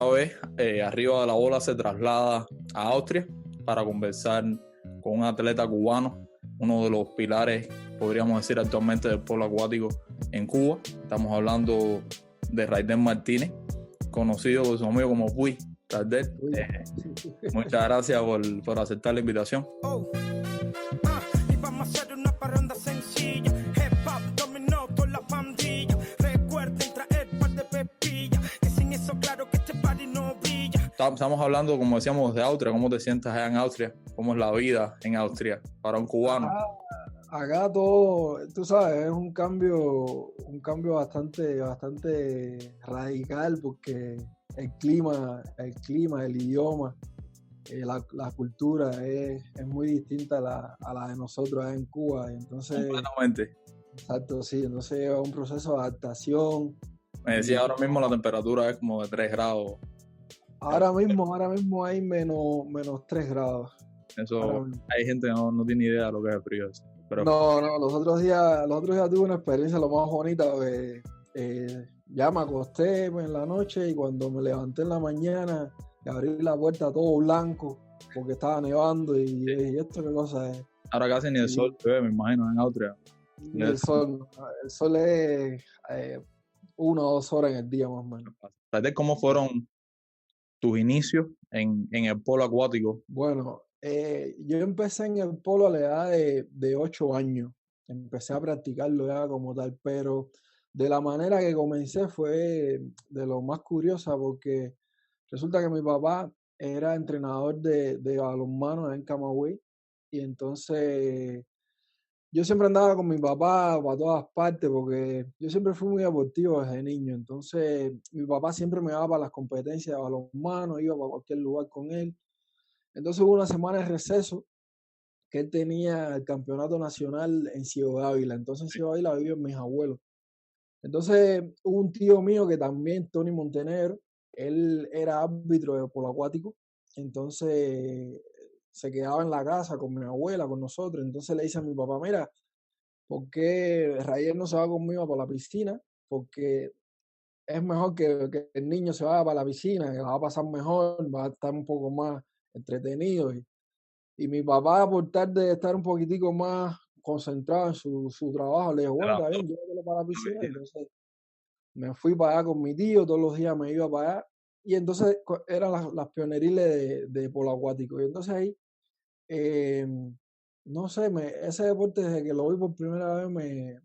Una vez arriba de la bola se traslada a Austria para conversar con un atleta cubano, uno de los pilares, podríamos decir, actualmente del polo acuático en Cuba. Estamos hablando de Raidel Martínez, conocido por su amigo como Puy. Raidel, muchas gracias por aceptar la invitación. Y vamos a hacer una parranda sencilla. Hip hop dominó toda la pandilla. Recuerden traer par de pepilla, que sin eso claro que este party no brilla. Estamos hablando, como decíamos, de Austria. ¿Cómo te sientas allá en Austria? ¿Cómo es la vida en Austria para un cubano? Acá todo, tú sabes, es un cambio bastante radical porque el idioma, la cultura es muy distinta a la de nosotros allá en Cuba. Entonces, Completamente. exacto, sí, entonces es un proceso de adaptación. Me decía ahora mismo la temperatura es como de 3 grados. Ahora mismo hay menos 3 grados. Eso, hay gente que no tiene idea de lo que es el frío. Pero No, los otros días tuve una experiencia lo más bonita. Ya me acosté en la noche y cuando me levanté en la mañana y abrí la puerta todo blanco porque estaba nevando y esto qué cosa es. ahora casi ni el sol se ve, me imagino, en Austria. Y el sol es 1 o 2 horas en el día más o menos. ¿Cómo fueron tus inicios en el polo acuático? Bueno, yo empecé en el polo a la edad de 8 años. Empecé a practicarlo ya como tal, pero de la manera que comencé fue de lo más curiosa porque resulta que mi papá era entrenador de balonmano en Camagüey y entonces yo siempre andaba con mi papá para todas partes porque yo siempre fui muy deportivo desde niño. Entonces mi papá siempre me daba para las competencias de balonmano, iba para cualquier lugar con él. Entonces hubo una semana de receso que él tenía el campeonato nacional en Ciudad Ávila. Entonces en Ciudad Ávila vivían mis abuelos. Entonces hubo un tío mío que también, Tony Montenegro, él era árbitro de polo acuático. Entonces se quedaba en la casa con mi abuela, con nosotros. Entonces le dice a mi papá, mira, ¿por qué Raíl no se va conmigo para la piscina? Porque es mejor que el niño se vaya para la piscina, que la va a pasar mejor, va a estar un poco más entretenido. Y mi papá, por tal de estar un poquitico más concentrado en su trabajo, le dijo, bueno, está bien, llévatelo para la piscina. Entonces me fui para allá con mi tío, todos los días me iba para allá. Y entonces eran las pioneriles de polo acuático. Y entonces ahí, eh, no sé, ese deporte desde que lo vi por primera vez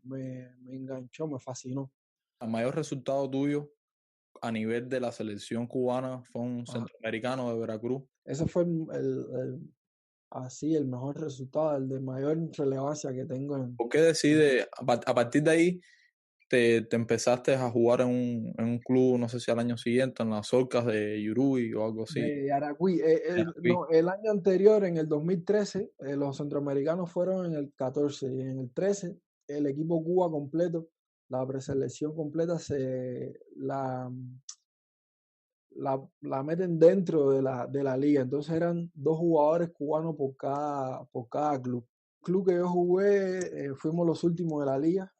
me enganchó, me fascinó. El mayor resultado tuyo a nivel de la selección cubana fue un Ajá. centroamericano de Veracruz. Ese fue así el mejor resultado, el de mayor relevancia que tengo ¿Por qué decides, a partir de ahí, te empezaste a jugar en un club, no sé si al año siguiente, en las Orcas de Yurui o algo así? de Aracuí? Yaracuy. No, el año anterior, en el 2013, los centroamericanos fueron en el 14 y en el 13 el equipo Cuba completo, la preselección completa, la meten dentro de la liga. Entonces eran 2 jugadores cubanos por cada club. El club que yo jugué, fuimos los últimos de la liga.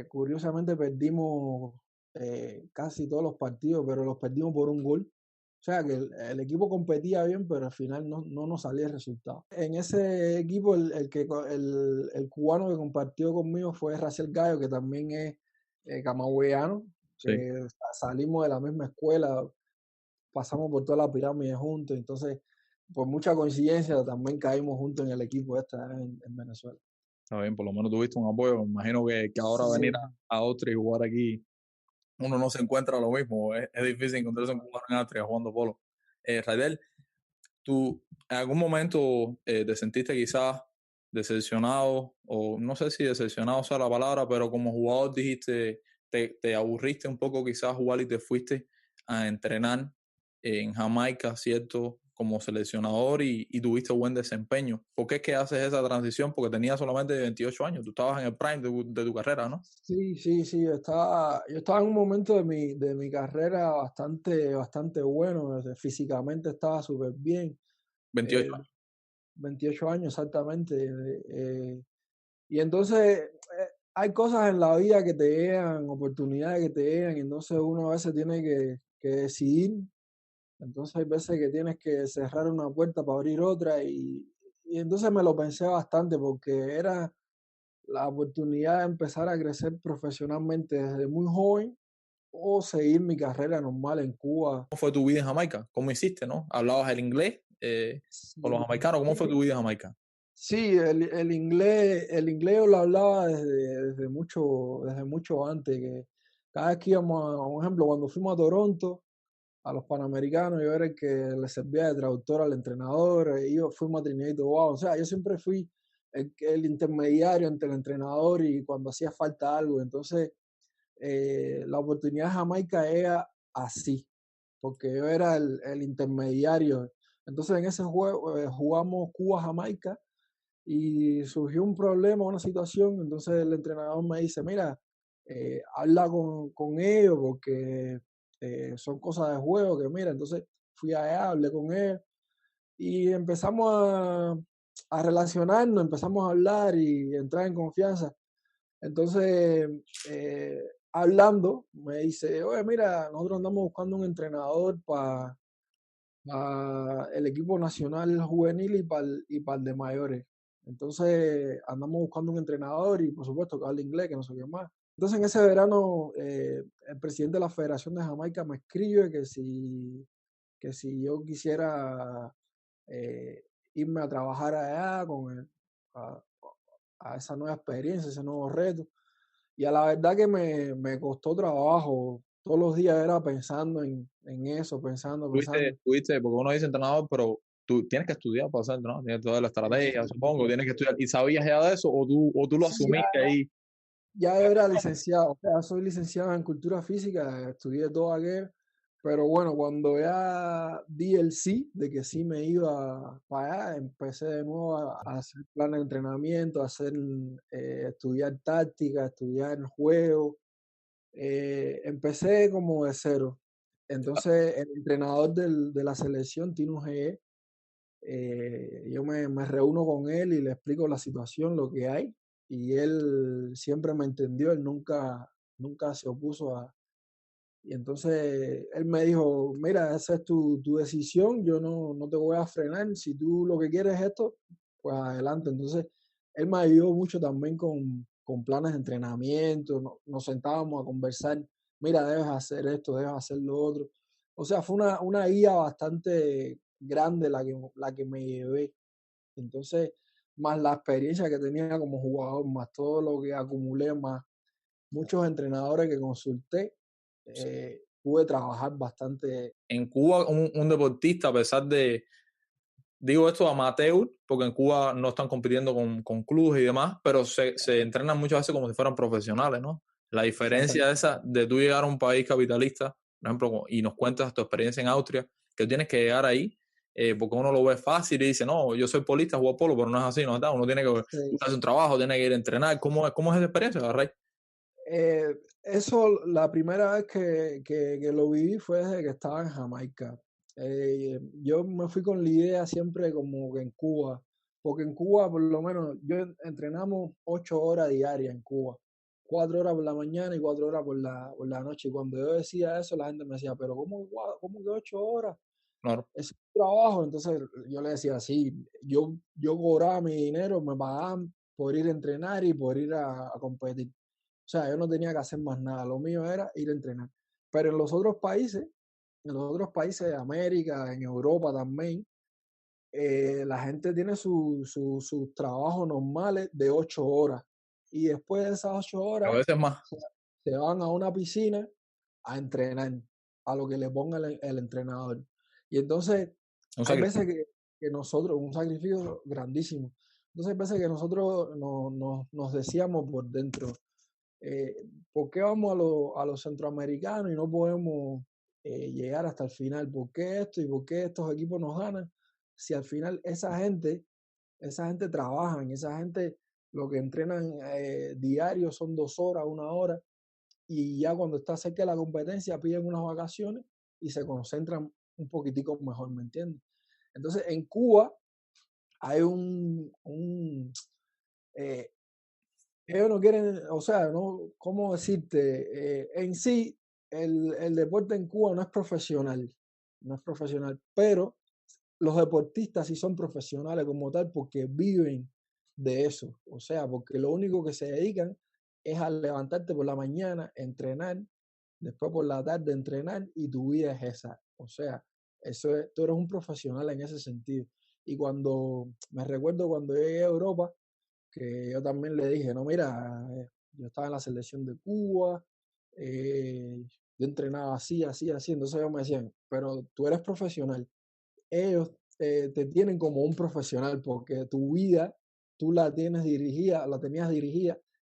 Curiosamente perdimos casi todos los partidos, pero los perdimos por un gol. O sea que el equipo competía bien, pero al final no nos salía el resultado. En ese equipo, el cubano que compartió conmigo fue Raciel Gallo, que también es camagüeyano, Sí. que salimos de la misma escuela, pasamos por toda la pirámide juntos. Entonces, por mucha coincidencia, también caímos juntos en el equipo en Venezuela. Está bien, por lo menos tuviste un apoyo. Me imagino que ahora Sí. venir a Austria y jugar aquí, uno no se encuentra lo mismo. Es difícil encontrarse un cubano en Austria jugando polo. Raidel, ¿tú en algún momento te sentiste quizás decepcionado, o no sé si decepcionado sea la palabra, pero como jugador dijiste, te aburriste un poco quizás jugar y te fuiste a entrenar en Jamaica, ¿cierto? Como seleccionador y tuviste buen desempeño? ¿Por qué es que haces esa transición? Porque tenías solamente 28 años, tú estabas en el prime de tu carrera, ¿no? Sí, yo estaba en un momento de mi carrera bastante bueno, físicamente estaba súper bien, 28 eh, 28 años exactamente. Y entonces hay cosas en la vida que te llegan, oportunidades que te llegan, y entonces uno a veces tiene que decidir Entonces hay veces que tienes que cerrar una puerta para abrir otra y entonces me lo pensé bastante porque era la oportunidad de empezar a crecer profesionalmente desde muy joven o seguir mi carrera normal en Cuba. ¿Cómo fue tu vida en Jamaica? ¿Cómo hiciste, no? ¿Hablabas el inglés con los Sí, jamaicanos? ¿Cómo fue tu vida en Jamaica? sí, el inglés yo lo hablaba desde mucho antes, que cada vez que íbamos a, un ejemplo, cuando fuimos a Toronto, a los Panamericanos, yo era el que le servía de traductor al entrenador, y yo fuimos a Trinidad y Tobago, o sea, yo siempre fui el intermediario entre el entrenador y cuando hacía falta algo, entonces la oportunidad de Jamaica era así, porque yo era el intermediario. Entonces en ese juego jugamos Cuba-Jamaica y surgió un problema, una situación, entonces el entrenador me dice, mira, habla con ellos porque son cosas de juego, que mira, entonces fui allá, hablé con ellos y empezamos a relacionarnos, empezamos a hablar y entrar en confianza. Entonces, hablando, me dice, oye, mira, nosotros andamos buscando un entrenador para el equipo nacional juvenil y para el de mayores. Entonces, andamos buscando un entrenador y por supuesto que habla inglés, que no sé qué más. Entonces, en ese verano, el presidente de la Federación de Jamaica me escribe que si yo quisiera eh, irme a trabajar allá a, a esa nueva experiencia, ese nuevo reto. Y a la verdad que me costó trabajo. Todos los días era pensando en eso, pensando. Porque uno dice entrenador, pero tú tienes que estudiar para ser entrenador, tienes toda la estrategia, supongo, Exacto. tienes que estudiar. ¿Y sabías ya de eso o tú lo Sí, asumiste ahí? ya era licenciado, o sea, soy licenciado en cultura física, estudié todo aquello, pero bueno, cuando ya di el sí, de que sí me iba para allá, empecé de nuevo a hacer planes de entrenamiento, a hacer, estudiar táctica, estudiar juego, empecé como de cero. Entonces, el entrenador de la selección, Tino G, yo me reúno con él y le explico la situación, lo que hay, y él siempre me entendió, él nunca se opuso a... Y entonces él me dijo, mira, esa es tu decisión, yo no te voy a frenar, si tú lo que quieres es esto, pues adelante. Entonces, él me ayudó mucho también con planes de entrenamiento, nos sentábamos a conversar, mira, debes hacer esto, debes hacer lo otro. O sea, fue una guía bastante grande la que me llevé. Entonces, más la experiencia que tenía como jugador, más todo lo que acumulé, más muchos entrenadores que consulté, pude trabajar bastante. En Cuba, un deportista, a pesar de, digo esto amateur, porque en Cuba no están compitiendo con clubes y demás, pero se entrenan muchas veces como si fueran profesionales, ¿no? La diferencia Exactamente. esa de tú llegar a un país capitalista, por ejemplo, y nos cuentas tu experiencia en Austria, que tienes que llegar ahí, porque uno lo ve fácil y dice, no, yo soy polista, juego polo, pero no es así, ¿no? Uno tiene que Sí. hacer un trabajo, tiene que ir a entrenar. Cómo es esa experiencia, Rey? Eso, la primera vez que lo viví fue desde que estaba en Jamaica. Yo me fui con la idea siempre como que en Cuba, porque en Cuba por lo menos entrenamos 8 horas diarias en Cuba, 4 horas por la mañana y 4 horas por la noche. Y cuando yo decía eso, la gente me decía, pero ¿cómo que 8 horas? Claro. Es un trabajo. Entonces yo le decía, sí, yo cobraba mi dinero, me pagaban por ir a entrenar y por ir a competir. O sea, yo no tenía que hacer más nada, lo mío era ir a entrenar. Pero en los otros países de América, en Europa también, la gente tiene sus trabajos normales de 8 horas. Y después de esas ocho A horas, veces más. se se van a una piscina a entrenar, a lo que le ponga el entrenador. Y entonces, Un hay veces sacrificio. que nosotros, un sacrificio grandísimo. Entonces, hay veces que nosotros nos decíamos por dentro, eh, ¿por qué vamos a los centroamericanos y no podemos llegar hasta el final? ¿Por qué esto y por qué estos equipos nos ganan? Si al final esa gente trabajan, esa gente lo que entrenan diario son 2 horas, 1 hora, y ya cuando está cerca de la competencia piden unas vacaciones y se concentran un poquitico mejor, ¿me entiendes? Entonces, en Cuba hay eh, ellos no quieren, o sea, no, ¿cómo decirte? En sí, el deporte en Cuba no es profesional, no es profesional, pero los deportistas sí son profesionales como tal porque viven de eso. O sea, porque lo único que se dedican es a levantarte por la mañana, entrenar, después por la tarde entrenar y tu vida es esa. O sea, tú eres un profesional en ese sentido. Y me recuerdo cuando llegué a Europa, que yo también le dije, no, mira, yo estaba en la selección de Cuba, yo entrenaba así, así, así. Entonces ellos me decían, pero tú eres profesional. Ellos te tienen como un profesional porque tu vida, tú la tenías dirigida,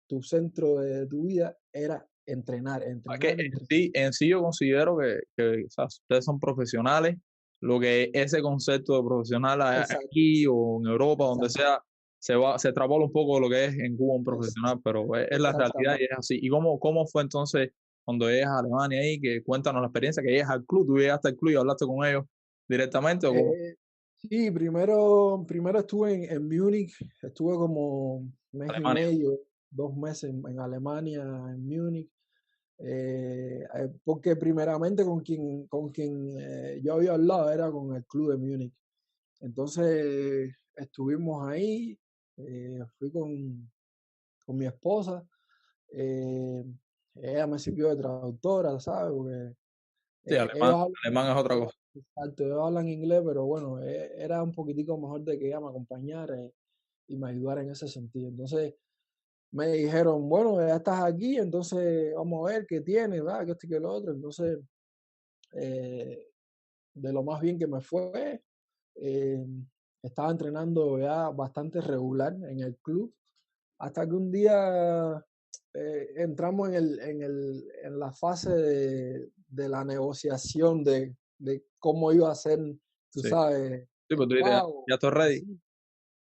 tu centro de tu vida era entrenar, Es que entrenar, entrenar. en sí yo considero que o sea, ustedes son profesionales, lo que ese concepto de profesional Exacto, aquí o en Europa, donde exacto, sea, se extrapola un poco de lo que es en Cuba un profesional, pero es la realidad y exactamente. es así. ¿Y cómo fue entonces cuando llegas a Alemania ahí? Que cuéntanos la experiencia, que llegas al club, tú llegaste al club y hablaste con ellos directamente o cómo? Eh, sí, primero estuve en Múnich, estuve como un mes y Alemania. medio, 2 meses en Alemania, en Múnich. Porque primeramente con quien yo había hablado era con el club de Múnich. Entonces estuvimos ahí, fui con mi esposa, eh, ella me sirvió de traductora, ¿sabes? Porque Sí, ellos alemán, hablan, alemán es otra cosa. exacto, ellos hablan inglés, pero bueno, era un poquitico mejor de que ella me acompañara y me ayudara en ese sentido. Entonces me dijeron, bueno, ya estás aquí, entonces vamos a ver qué tienes, ¿verdad? Que esto y que lo otro. Entonces, eh, de lo más bien que me fue, eh, estaba entrenando ya bastante regular en el club, hasta que un día entramos en la fase de la negociación de cómo iba a ser, tú Sí, sabes, sí, pues el tú dices, pago, ya estoy ready. así.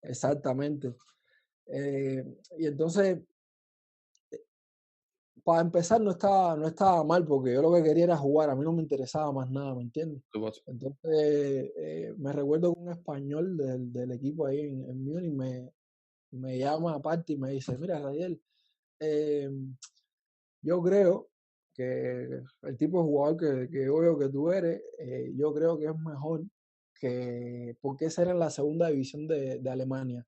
Exactamente. Y entonces para empezar no estaba mal porque yo lo que quería era jugar, a mí no me interesaba más nada, ¿me entiendes? Supuesto. Entonces, me recuerdo que un español del equipo ahí en Múnich me llama aparte y me dice, mira, Rayel, eh, yo creo que el tipo de jugador que yo veo que tú eres, yo creo que es mejor porque esa era en la segunda división de Alemania,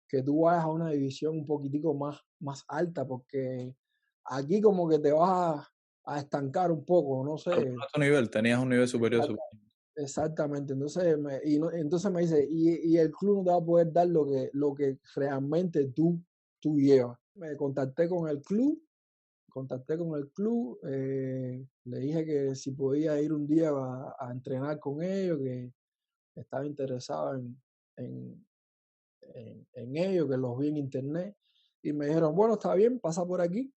que tú vayas a una división un poquitico más alta, porque aquí como que te vas a estancar un poco, no Al sé. alto nivel, tenías un nivel superior. Exacta- Exactamente. Entonces me dice, y el club no te va a poder dar lo que realmente tú llevas. Me contacté con el club, le dije que si podía ir un día a entrenar con ellos, que estaba interesado en ellos, que los vi en internet, y me dijeron, bueno, está bien, pasa por aquí,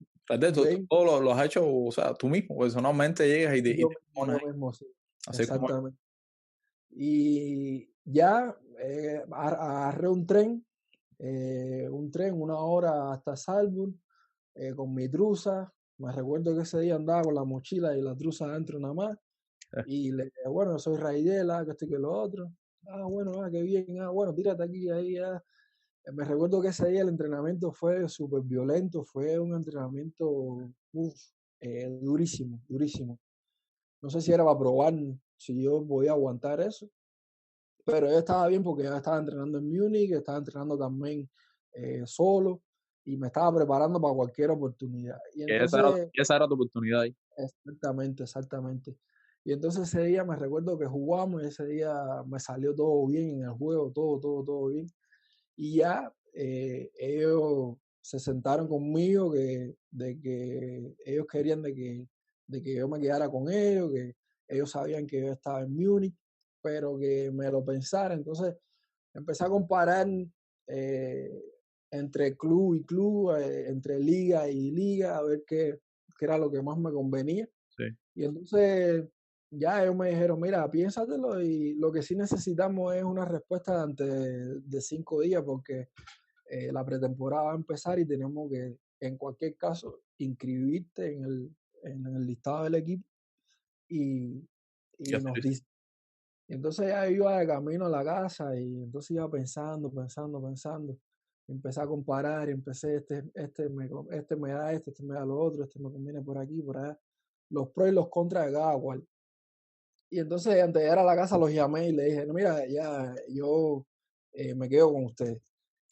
Tú ven, todo lo has hecho, o sea, tú mismo, personalmente llegas y te pones yo ahí, mismo, sí, así como es. exactamente. Y ya agarré un tren, 1 hora hasta Salzburg, con mi truza. Me recuerdo que ese día andaba con la mochila y la truza adentro nada más. Y le dije, bueno, soy Raidela, que esto y que lo otro. Ah, bueno, qué bien, bueno, tírate aquí, ahí, Me recuerdo que ese día el entrenamiento fue súper violento, fue un entrenamiento durísimo, durísimo. No sé si era para probar si yo podía aguantar eso, pero yo estaba bien porque ya estaba entrenando en Múnich, estaba entrenando también solo y me estaba preparando para cualquier oportunidad. Y Que esa era, entonces, esa era tu oportunidad ahí. exactamente, exactamente. Y entonces ese día me recuerdo que jugamos y ese día me salió todo bien en el juego, todo, todo, todo bien. Y ya ellos se sentaron conmigo de que ellos querían de que yo me quedara con ellos, que ellos sabían que yo estaba en Múnich, pero que me lo pensara. Entonces empecé a comparar eh, entre club y club, entre liga y liga, a ver qué era lo que más me convenía. Sí. Y entonces ya ellos me dijeron, mira, piénsatelo y lo que sí necesitamos es una respuesta antes de 5 días porque la pretemporada va a empezar y tenemos que, en cualquier caso, inscribirte en el listado del equipo y, Y y así nos es. dice. Y entonces ya yo iba de camino a la casa y entonces iba pensando, pensando, pensando. Empecé a comparar, empecé, este me da este me da lo otro, este me conviene por aquí, por allá. Los pros y los contras de cada cual. Y entonces antes de llegar a la casa los llamé y le dije, no, mira, ya yo me quedo con ustedes.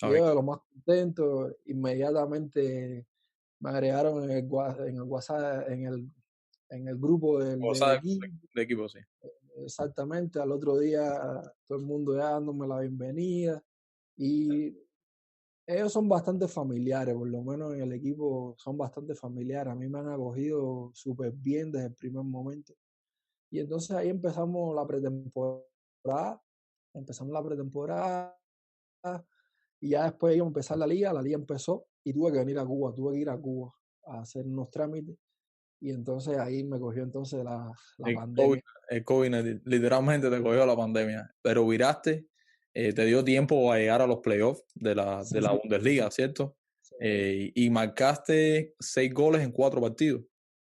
Y Ok. ellos de lo más contentos, inmediatamente me agregaron en el WhatsApp, en el grupo O del sea, equipo. de equipo, sí. Exactamente, al otro día todo el mundo ya dándome la bienvenida. Y ellos son bastante familiares, por lo menos en el equipo son bastante familiares. A mí me han acogido súper bien desde el primer momento. Y entonces ahí empezamos la pretemporada y ya después íbamos a empezar la liga empezó y tuve que venir a Cuba, tuve que ir a Cuba a hacer unos trámites y entonces ahí me cogió entonces la El COVID, pandemia. el COVID literalmente te cogió la pandemia, pero viraste, te dio tiempo a llegar a los playoffs de la Sí, Bundesliga, ¿cierto? sí, Y marcaste 6 goles en 4 partidos.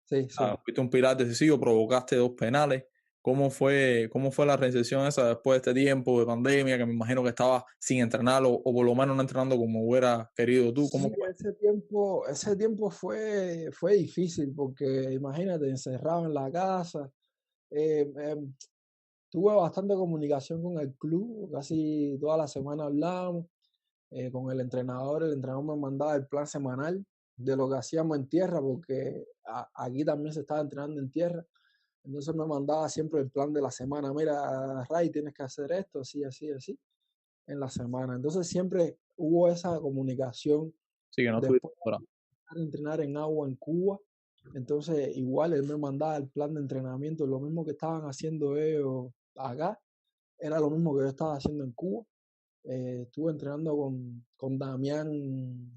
sí, Ah, sí. fuiste un pilar decisivo, provocaste 2 penales. Cómo fue la recepción esa después de este tiempo de pandemia, que me imagino que estabas sin entrenar o por lo menos no entrenando como hubiera querido tú? ¿Cómo Sí, fue? ese tiempo fue difícil porque imagínate, encerrado en la casa. eh, em, Tuve bastante comunicación con el club, casi toda la semana hablamos con el entrenador me mandaba el plan semanal de lo que hacíamos en tierra, porque aquí también se estaba entrenando en tierra, entonces me mandaba siempre el plan de la semana, mira, Ray, tienes que hacer esto, así, así, así, en la semana. Entonces siempre hubo esa comunicación Sí, que no estuviste después ahora. de entrenar en agua en Cuba. Entonces, igual él me mandaba el plan de entrenamiento, lo mismo que estaban haciendo ellos acá, era lo mismo que yo estaba haciendo en Cuba. Estuve entrenando con Damián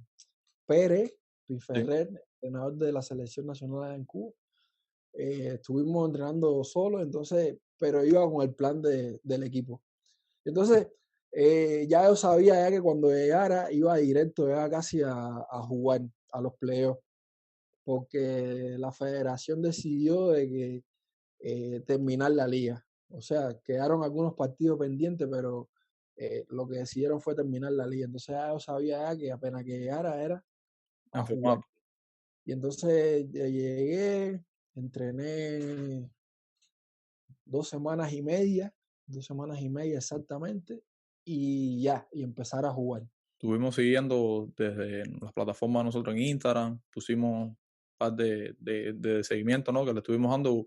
Pérez Sí. Piferrer, entrenador de la selección nacional en Cuba. Estuvimos entrenando solo, entonces, pero iba con el plan del equipo. Entonces, ya yo sabía ya que cuando llegara iba directo ya casi a jugar a los playoffs, porque la federación decidió de que terminar la liga. O sea, quedaron algunos partidos pendientes, pero lo que decidieron fue terminar la liga. Entonces ya yo sabía ya que apenas que llegara era a En jugar. formato. Y entonces llegué, entrené 2 semanas y media, 2 semanas y media exactamente, y ya, y empezar a jugar. Estuvimos siguiendo desde las plataformas de nosotros en Instagram, pusimos un par de seguimiento, ¿no? Que le estuvimos dando.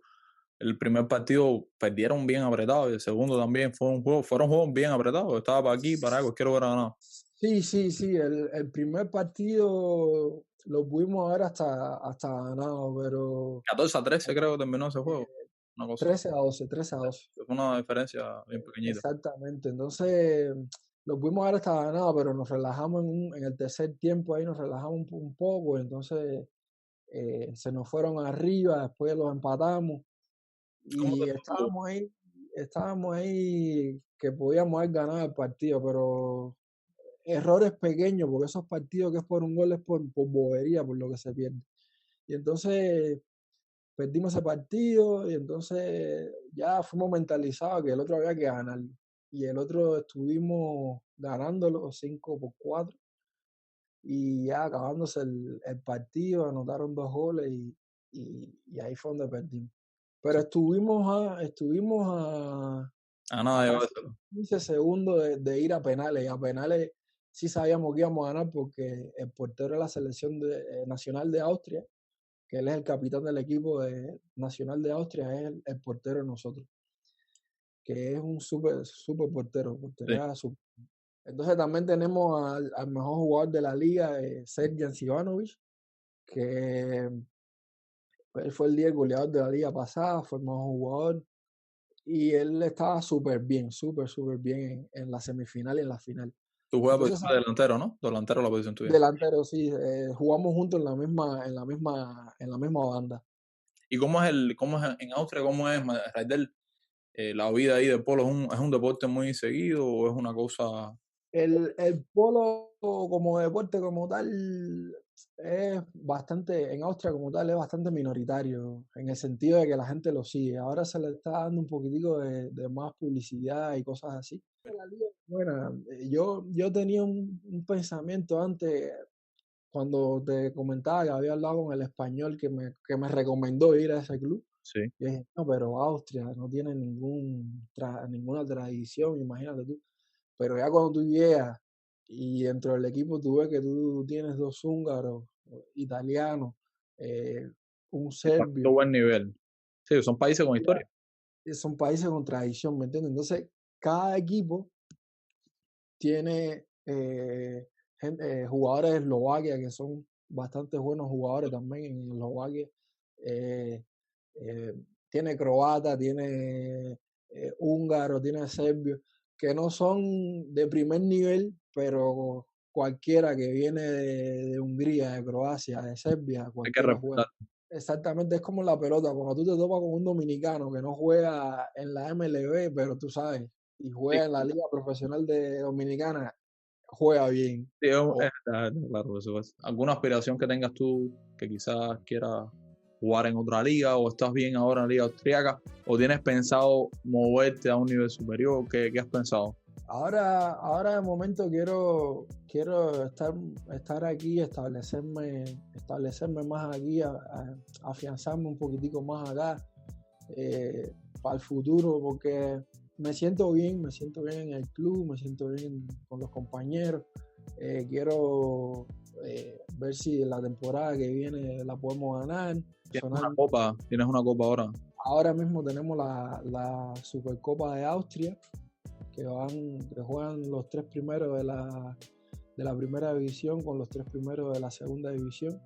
El primer partido perdieron bien apretado y el segundo también fueron juegos bien apretados. Estaba para aquí, para cualquier hubiera ganado. Sí, sí, sí, el primer partido lo pudimos ver hasta ganado, pero 14-13 creo que terminó ese juego. Una cosa, 13-12, 13-12. fue una diferencia bien pequeñita. Exactamente. Entonces, lo pudimos ver hasta ganado, pero nos relajamos en el tercer tiempo, ahí nos relajamos un poco, entonces se nos fueron arriba, después los empatamos ¿Cómo te y fue? estábamos ahí que podíamos haber ganado el partido, pero errores pequeños, porque esos partidos que es por un gol es por bobería, por lo que se pierde. Y entonces perdimos ese partido y entonces ya fuimos mentalizados que el otro había que ganarlo. Y el otro estuvimos ganándolo 5-4 y ya acabándose el partido, anotaron 2 goles y ahí fue donde perdimos. Pero A nada a de casi llevárselo. 15 segundos de ir a penales. Y a penales sí sabíamos que íbamos a ganar porque el portero de la selección nacional de Austria, que él es el capitán del equipo nacional de Austria, es el portero de nosotros, que es un súper súper portero, Sí. portería súper. Entonces también tenemos al mejor jugador de la liga, Serjan Sivanovic, que él fue el día goleador de la liga pasada, fue el mejor jugador, y él estaba súper bien, súper, súper bien en la semifinal y en la final. Tú juegas Entonces, posición de delantero, ¿no? Delantero la posición tuya. delantero, sí, jugamos juntos en la misma banda. ¿Y cómo es en Austria, cómo es, Raidel, la vida ahí del polo? Es un deporte muy seguido o es una cosa? El polo como deporte como tal es bastante, en Austria como tal es bastante minoritario, en el sentido de que la gente lo sigue. Ahora se le está dando un poquitico de más publicidad y cosas así. La liga es buena. Yo tenía un pensamiento antes, cuando te comentaba que había hablado con el español que me recomendó ir a ese club. Sí. Y dije, no, pero Austria no tiene ninguna tradición, imagínate tú. Pero ya cuando tú llegas y dentro del equipo tú ves que tú tienes 2 húngaros, italianos, un Está de serbio, buen nivel. Sí, son países con historia. son países con tradición, ¿me entiendes? Entonces, cada equipo tiene jugadores de Eslovaquia que son bastante buenos jugadores también en Eslovaquia. Eh, eh, Tiene croata, tiene húngaro, tiene serbio, que no son de primer nivel, pero cualquiera que viene de Hungría, de Croacia, de Serbia, Hay que cualquiera juega. respetar. Exactamente, es como la pelota, cuando tú te topas con un dominicano que no juega en la MLB, pero tú sabes, y Sí, juega en la Liga Profesional de Dominicana, juega bien. sí, O claro, eso es. ¿Alguna aspiración que tengas tú que quizás quieras jugar en otra liga o estás bien ahora en la liga austríaca o tienes pensado moverte a un nivel superior? ¿Qué has pensado? ahora de momento quiero estar aquí, establecerme más aquí, afianzarme un poquitico más acá para el futuro, porque me siento bien en el club, me siento bien con los compañeros. Quiero ver si la temporada que viene la podemos ganar. Tienes una copa ahora. Ahora mismo tenemos la Supercopa de Austria, que juegan los 3 primeros de la primera división con los 3 primeros de la segunda división.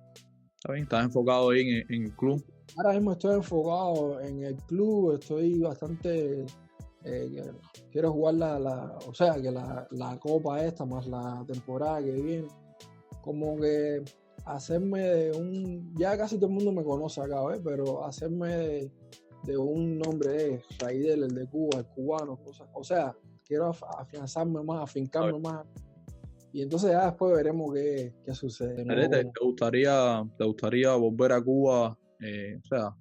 Está bien, estás enfocado ahí en el club. Ahora mismo estoy enfocado en el club, estoy bastante... quiero jugar que la copa esta más la temporada que viene, como que hacerme ya casi todo el mundo me conoce acá, ¿ves? Pero hacerme de un nombre Raidel, el de Cuba, el cubano, cosas, o sea, quiero afianzarme más, afincarme más, y entonces ya después veremos qué sucede. ¿Te gustaría volver a Cuba, o sea,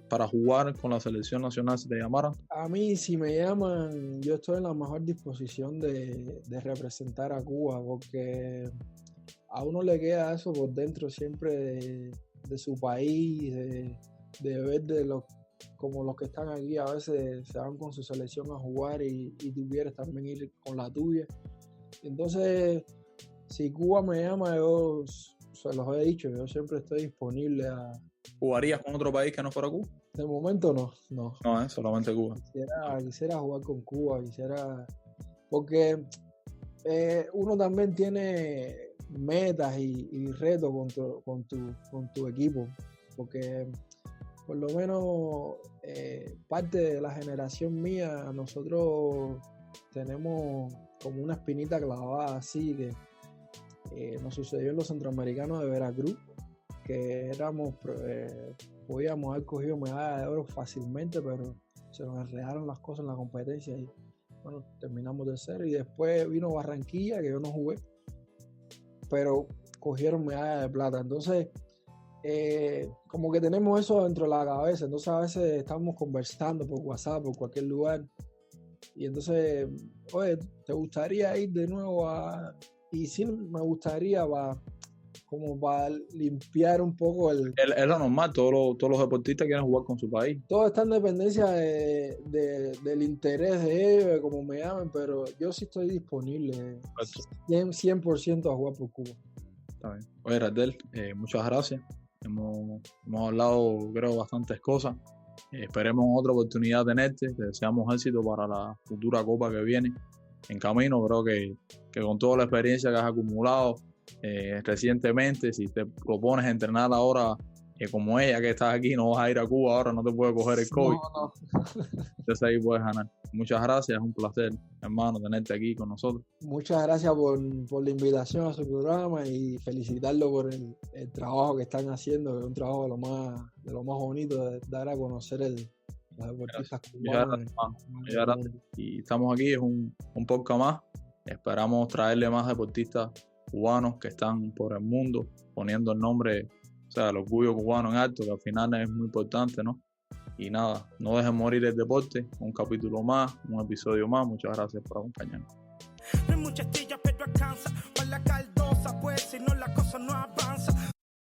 para jugar con la selección nacional si te llamaran? A mí, si me llaman, yo estoy en la mejor disposición de representar a Cuba, porque a uno le queda eso por dentro siempre de su país, de ver como los que están aquí a veces se van con su selección a jugar y tú quieres también ir con la tuya. Entonces, si Cuba me llama, yo se los he dicho, yo siempre estoy disponible a... ¿Jugarías con otro país que no fuera Cuba? De momento no. No, solamente Cuba. Quisiera jugar con Cuba, porque uno también tiene metas y retos con tu equipo, porque por lo menos parte de la generación mía, nosotros tenemos como una espinita clavada así que nos sucedió en los centroamericanos de Veracruz, que podíamos haber cogido medalla de oro fácilmente, pero se nos enredaron las cosas en la competencia y bueno, terminamos tercero. Y después vino Barranquilla, que yo no jugué, pero cogieron medalla de plata. Entonces, como que tenemos eso dentro de la cabeza. Entonces, a veces estamos conversando por WhatsApp, por cualquier lugar. Y entonces, oye, ¿te gustaría ir de nuevo Y sí, me gustaría como para limpiar un poco Es lo normal, todos los deportistas quieren jugar con su país. Todo está en dependencia del interés de ellos, de cómo me llamen, pero yo sí estoy disponible 100% a jugar por Cuba. Está bien. Oye, Raidel, muchas gracias. Hemos hablado, creo, bastantes cosas. Esperemos otra oportunidad tenerte. Te deseamos éxito para la futura Copa que viene en camino. Creo que con toda la experiencia que has acumulado recientemente, si te propones entrenar ahora como ella que estás aquí, no vas a ir a Cuba ahora, no te puede coger el COVID. No. Entonces ahí puedes ganar. Muchas gracias, es un placer, hermano, tenerte aquí con nosotros. Muchas gracias por la invitación a su programa y felicitarlo por el trabajo que están haciendo, que es un trabajo de lo más bonito, de dar a conocer los deportistas cubanos. Muchas gracias. Y estamos aquí, es un podcast más. Esperamos traerle más deportistas cubanos que están por el mundo poniendo el nombre, o sea, el orgullo cubano en alto, que al final es muy importante, ¿no? Y nada, no dejen morir el deporte. Un capítulo más, un episodio más. Muchas gracias por acompañarnos. No hay mucha estilla, pero alcanza para la caldosa, pues si no la cosa no